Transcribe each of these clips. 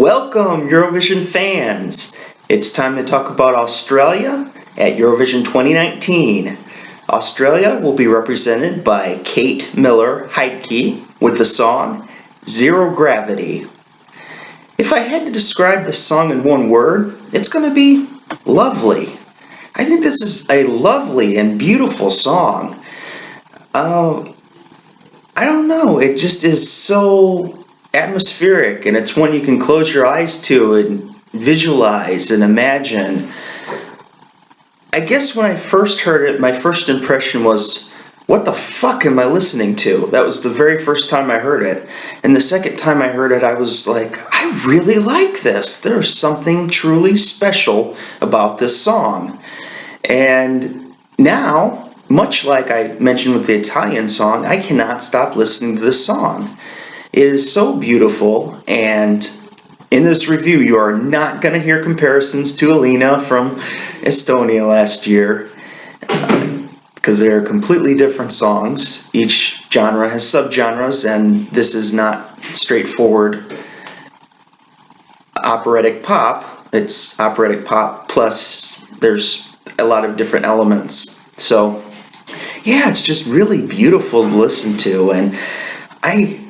Welcome, Eurovision fans! It's time to talk about Australia at Eurovision 2019. Australia will be represented by Kate Miller-Heidke with the song Zero Gravity. If I had to describe this song in one word, it's going to be lovely. I think this is a lovely and beautiful song. I don't know, it just is so atmospheric, and it's one you can close your eyes to and visualize and imagine. I guess when I first heard it, my first impression was, what the fuck am I listening to? That was the very first time I heard it. And the second time I heard it, I was like, I really like this. There's something truly special about this song. And now, much like I mentioned with the Italian song, I cannot stop listening to this song. It is so beautiful, and in this review you are not going to hear comparisons to Alina from Estonia last year, because they're completely different songs. Each genre has subgenres, and this is not straightforward operatic pop. It's operatic pop plus there's a lot of different elements. So yeah, it's just really beautiful to listen to, and I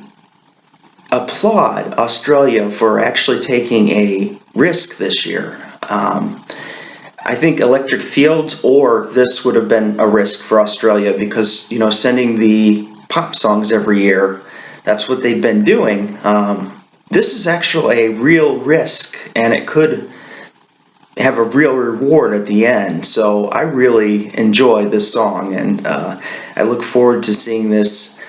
applaud Australia for actually taking a risk this year. I think Electric Fields or this would have been a risk for Australia, because, you know, sending the pop songs every year, that's what they've been doing. This is actually a real risk, and it could have a real reward at the end. So I really enjoy this song, and I look forward to seeing this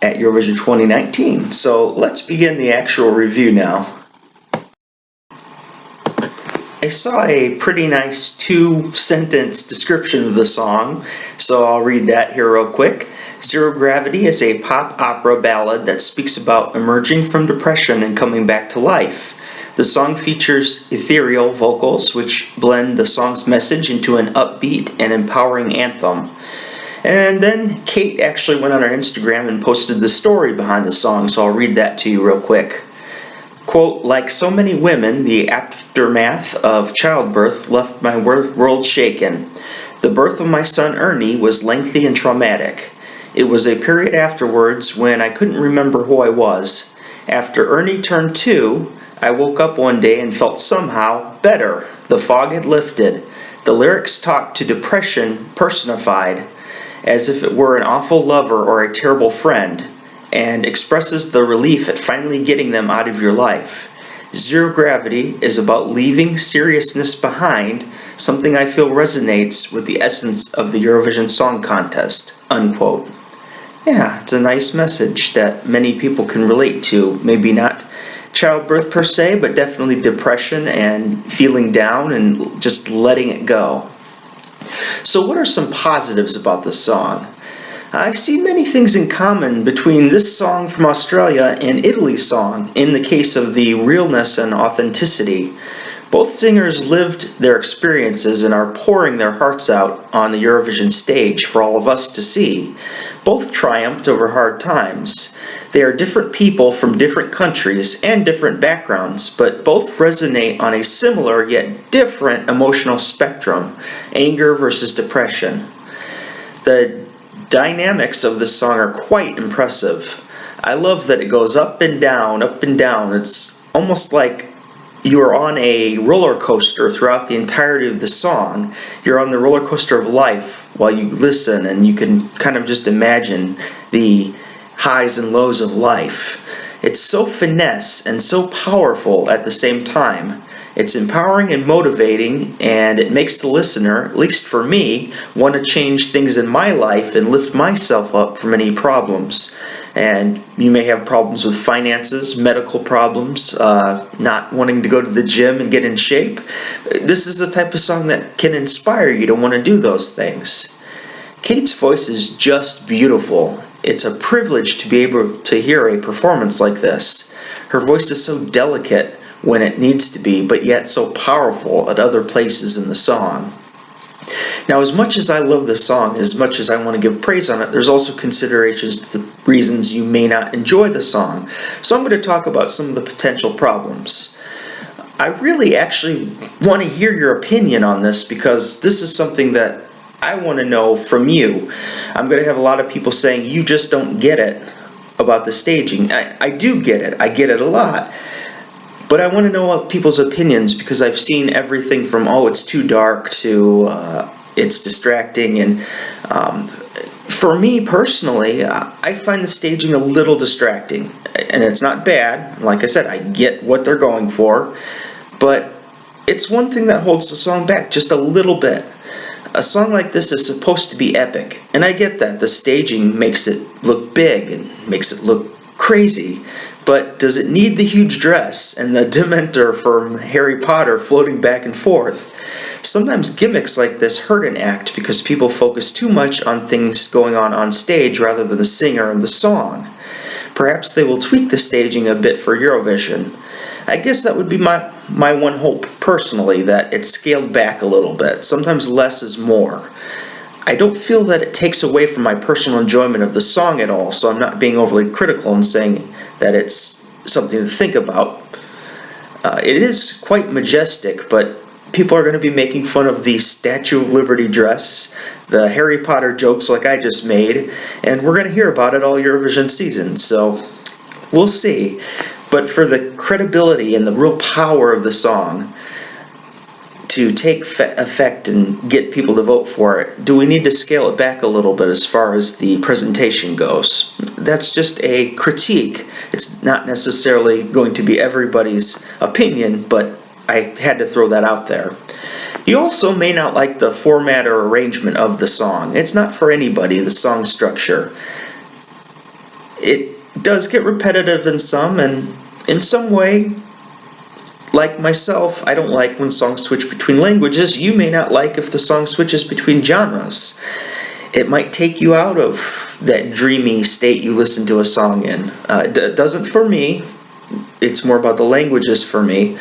at Eurovision 2019. So let's begin the actual review now. I saw a pretty nice 2-sentence description of the song, so I'll read that here real quick. Zero Gravity is a pop opera ballad that speaks about emerging from depression and coming back to life. The song features ethereal vocals which blend the song's message into an upbeat and empowering anthem. And then Kate actually went on her Instagram and posted the story behind the song, so I'll read that to you real quick. Quote, like so many women, the aftermath of childbirth left my world shaken. The birth of my son Ernie was lengthy and traumatic. It was a period afterwards when I couldn't remember who I was. After Ernie turned 2, I woke up one day and felt somehow better. The fog had lifted. The lyrics talked to depression personified, as if it were an awful lover or a terrible friend, and expresses the relief at finally getting them out of your life. Zero Gravity is about leaving seriousness behind, something I feel resonates with the essence of the Eurovision Song Contest, unquote. Yeah, it's a nice message that many people can relate to. Maybe not childbirth per se, but definitely depression and feeling down and just letting it go. So what are some positives about this song? I see many things in common between this song from Australia and Italy's song in the case of the realness and authenticity. Both singers lived their experiences and are pouring their hearts out on the Eurovision stage for all of us to see. Both triumphed over hard times. They are different people from different countries and different backgrounds, but both resonate on a similar yet different emotional spectrum, anger versus depression. The dynamics of this song are quite impressive. I love that it goes up and down, up and down. It's almost like you are on a roller coaster throughout the entirety of the song. You're on the roller coaster of life while you listen, and you can kind of just imagine the highs and lows of life. It's so finesse and so powerful at the same time. It's empowering and motivating, and it makes the listener, at least for me, want to change things in my life and lift myself up from any problems. And you may have problems with finances, medical problems, not wanting to go to the gym and get in shape. This is the type of song that can inspire you to want to do those things. Kate's voice is just beautiful. It's a privilege to be able to hear a performance like this. Her voice is so delicate when it needs to be, but yet so powerful at other places in the song. Now, as much as I love this song, as much as I want to give praise on it, there's also considerations to the reasons you may not enjoy the song. So I'm going to talk about some of the potential problems. I really actually want to hear your opinion on this, because this is something that I want to know from you. I'm going to have a lot of people saying, you just don't get it about the staging. I do get it. I get it a lot. But I want to know people's opinions, because I've seen everything from, oh, it's too dark, to it's distracting. And for me personally, I find the staging a little distracting. And it's not bad. Like I said, I get what they're going for. But it's one thing that holds the song back just a little bit. A song like this is supposed to be epic, and I get that. The staging makes it look big and makes it look crazy, but does it need the huge dress and the Dementor from Harry Potter floating back and forth? Sometimes gimmicks like this hurt an act because people focus too much on things going on stage rather than the singer and the song. Perhaps they will tweak the staging a bit for Eurovision. I guess that would be my one hope personally, that it's scaled back a little bit. Sometimes less is more. I don't feel that it takes away from my personal enjoyment of the song at all, so I'm not being overly critical in saying that it's something to think about. It is quite majestic, but people are going to be making fun of the Statue of Liberty dress, the Harry Potter jokes like I just made, and we're going to hear about it all Eurovision season, so we'll see. But for the credibility and the real power of the song to take effect and get people to vote for it, do we need to scale it back a little bit as far as the presentation goes? That's just a critique. It's not necessarily going to be everybody's opinion, but I had to throw that out there. You also may not like the format or arrangement of the song. It's not for anybody, the song structure. It does get repetitive in some, and in some way, like myself, I don't like when songs switch between languages. You may not like if the song switches between genres. It might take you out of that dreamy state you listen to a song in. It doesn't for me. It's more about the languages for me.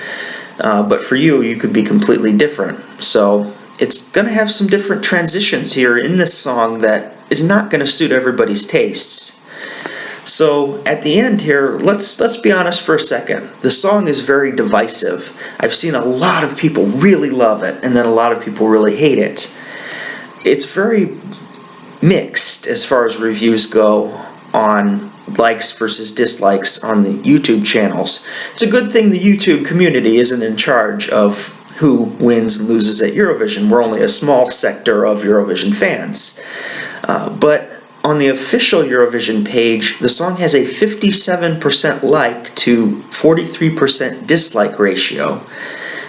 But for you, you could be completely different. So it's going to have some different transitions here in this song that is not going to suit everybody's tastes. So at the end here, let's be honest for a second. The song is very divisive. I've seen a lot of people really love it, and then a lot of people really hate it. It's very mixed as far as reviews go on likes versus dislikes on the YouTube channels. It's a good thing the YouTube community isn't in charge of who wins and loses at Eurovision. We're only a small sector of Eurovision fans. But on the official Eurovision page, the song has a 57% like to 43% dislike ratio.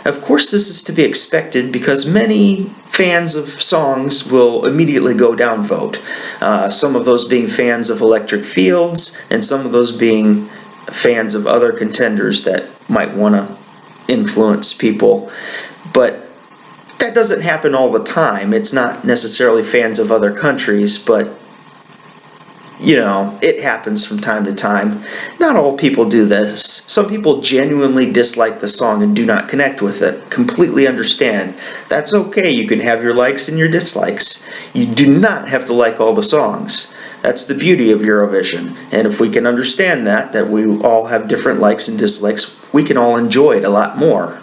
Of course, this is to be expected because many fans of songs will immediately go downvote. Some of those being fans of Electric Fields, and some of those being fans of other contenders that might want to influence people. But that doesn't happen all the time. It's not necessarily fans of other countries, but you know, it happens from time to time. Not all people do this. Some people genuinely dislike the song and do not connect with it. Completely understand. That's okay. You can have your likes and your dislikes. You do not have to like all the songs. That's the beauty of Eurovision. And if we can understand that we all have different likes and dislikes, we can all enjoy it a lot more.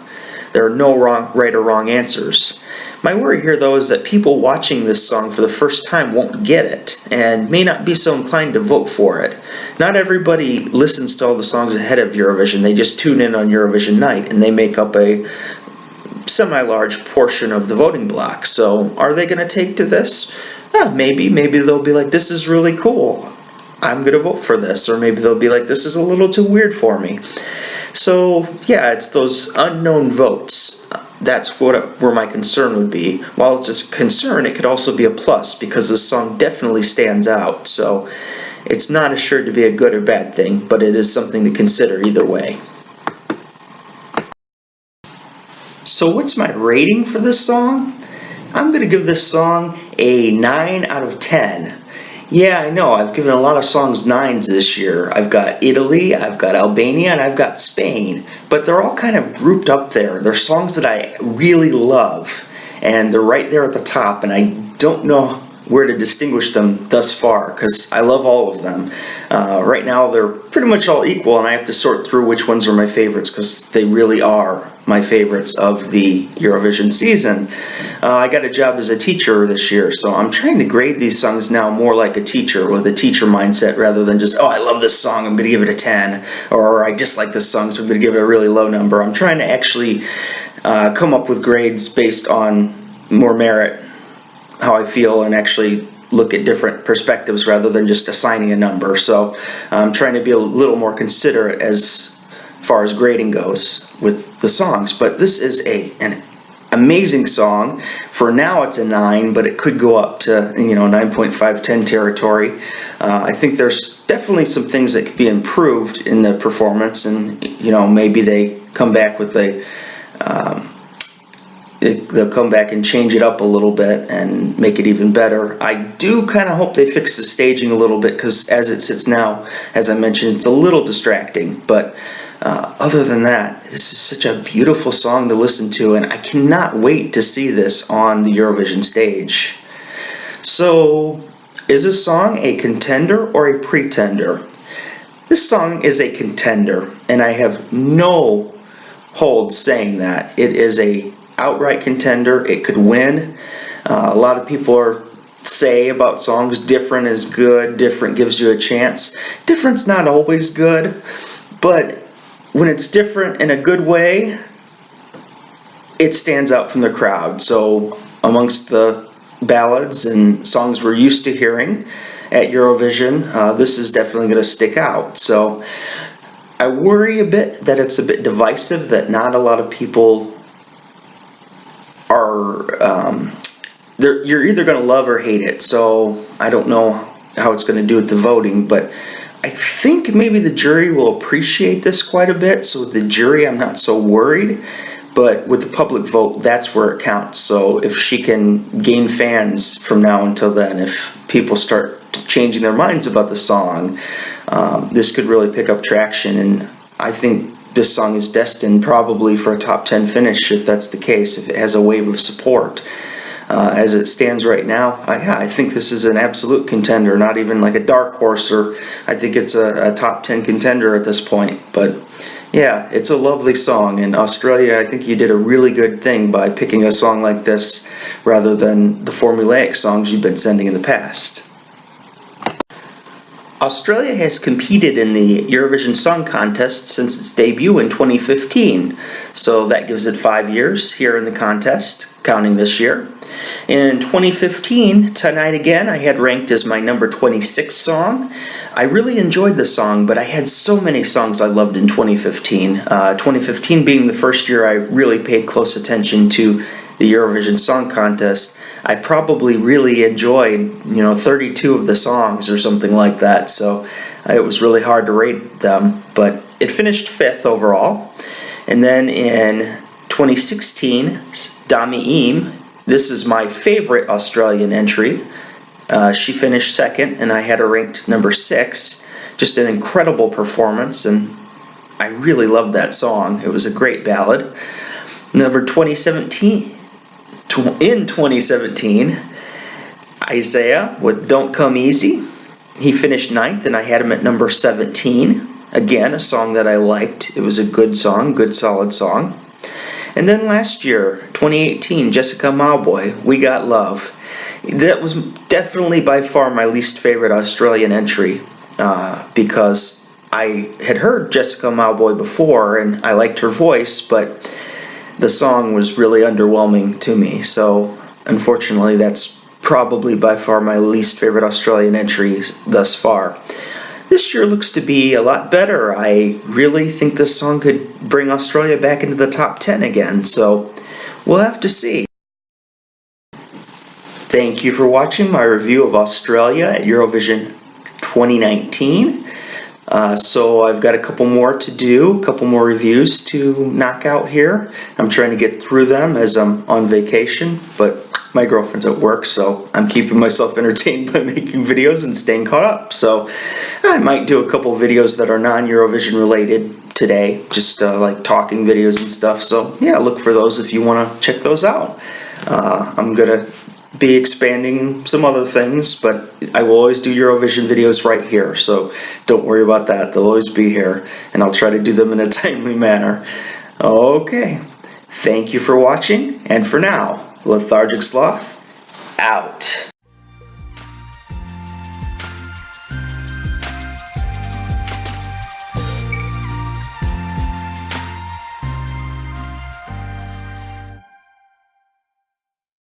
There are no right or wrong answers. My worry here, though, is that people watching this song for the first time won't get it and may not be so inclined to vote for it. Not everybody listens to all the songs ahead of Eurovision. They just tune in on Eurovision night, and they make up a semi-large portion of the voting block. So are they going to take to this? Maybe. Maybe they'll be like, this is really cool. I'm going to vote for this. Or maybe they'll be like, this is a little too weird for me. So, yeah, it's those unknown votes. That's where my concern would be. While it's a concern, it could also be a plus because the song definitely stands out. So it's not assured to be a good or bad thing, but it is something to consider either way. So what's my rating for this song? I'm going to give this song a 9 out of 10. Yeah, I know, I've given a lot of songs 9s this year. I've got Italy, I've got Albania, and I've got Spain. But they're all kind of grouped up there. They're songs that I really love, and they're right there at the top, and I don't know where to distinguish them thus far, because I love all of them. Right now they're pretty much all equal, and I have to sort through which ones are my favorites, because they really are my favorites of the Eurovision season. I got a job as a teacher this year, so I'm trying to grade these songs now more like a teacher, with a teacher mindset, rather than just, oh, I love this song, I'm going to give it a 10, or I dislike this song, so I'm going to give it a really low number. I'm trying to actually come up with grades based on more merit, how I feel, and actually look at different perspectives rather than just assigning a number. So I'm trying to be a little more considerate as far as grading goes with the songs. But this is an amazing song. For now it's a 9, but it could go up to 9.5, 10 territory. I think there's definitely some things that could be improved in the performance, and maybe they come back with they'll come back and change it up a little bit and make it even better. I do kind of hope they fix the staging a little bit, because as it sits now, as I mentioned, it's a little distracting. But other than that, this is such a beautiful song to listen to, and I cannot wait to see this on the Eurovision stage. So, is this song a contender or a pretender? This song is a contender, and I have no hold saying that. It is a outright contender. It could win. A lot of people say about songs, different is good, different gives you a chance. Different's not always good, but when it's different in a good way, it stands out from the crowd. So amongst the ballads and songs we're used to hearing at Eurovision, this is definitely going to stick out. So I worry a bit that it's a bit divisive, that not a lot of people you're either going to love or hate it. So I don't know how it's going to do with the voting, but I think maybe the jury will appreciate this quite a bit. So with the jury, I'm not so worried, but with the public vote, that's where it counts. So if she can gain fans from now until then, if people start changing their minds about the song, this could really pick up traction. And I think this song is destined probably for a top 10 finish, if that's the case, if it has a wave of support. As it stands right now, I think this is an absolute contender, not even like a dark horse, or I think it's a top 10 contender at this point. But yeah, it's a lovely song, and Australia, I think you did a really good thing by picking a song like this rather than the formulaic songs you've been sending in the past. Australia has competed in the Eurovision Song Contest since its debut in 2015, so that gives it 5 years here in the contest, counting this year. In 2015, Tonight Again, I had ranked as my number 26 song. I really enjoyed the song, but I had so many songs I loved in 2015. 2015 being the first year I really paid close attention to the Eurovision Song Contest. I probably really enjoyed, 32 of the songs or something like that, so it was really hard to rate them, but it finished 5th overall. And then in 2016, Dami Im, this is my favorite Australian entry. She finished 2nd, and I had her ranked number 6. Just an incredible performance, and I really loved that song. It was a great ballad. Number 2017. In 2017, Isaiah with Don't Come Easy. He finished 9th, and I had him at number 17. Again, a song that I liked. It was a good song, good solid song. And then last year, 2018, Jessica Mauboy, We Got Love. That was definitely by far my least favorite Australian entry, because I had heard Jessica Mauboy before, and I liked her voice, but the song was really underwhelming to me. So unfortunately, that's probably by far my least favorite Australian entry thus far. This year looks to be a lot better. I really think this song could bring Australia back into the top 10 again, so we'll have to see. Thank you for watching my review of Australia at Eurovision 2019. So I've got a couple more to do, a couple more reviews to knock out here. I'm trying to get through them as I'm on vacation, but my girlfriend's at work, so I'm keeping myself entertained by making videos and staying caught up. So I might do a couple videos that are non-Eurovision related today, just like talking videos and stuff. So yeah, look for those if you want to check those out. I'm going to be expanding some other things, but I will always do Eurovision videos right here, so don't worry about that. They'll always be here, and I'll try to do them in a timely manner. Okay, thank you for watching, and for now, Lethargic Sloth, out.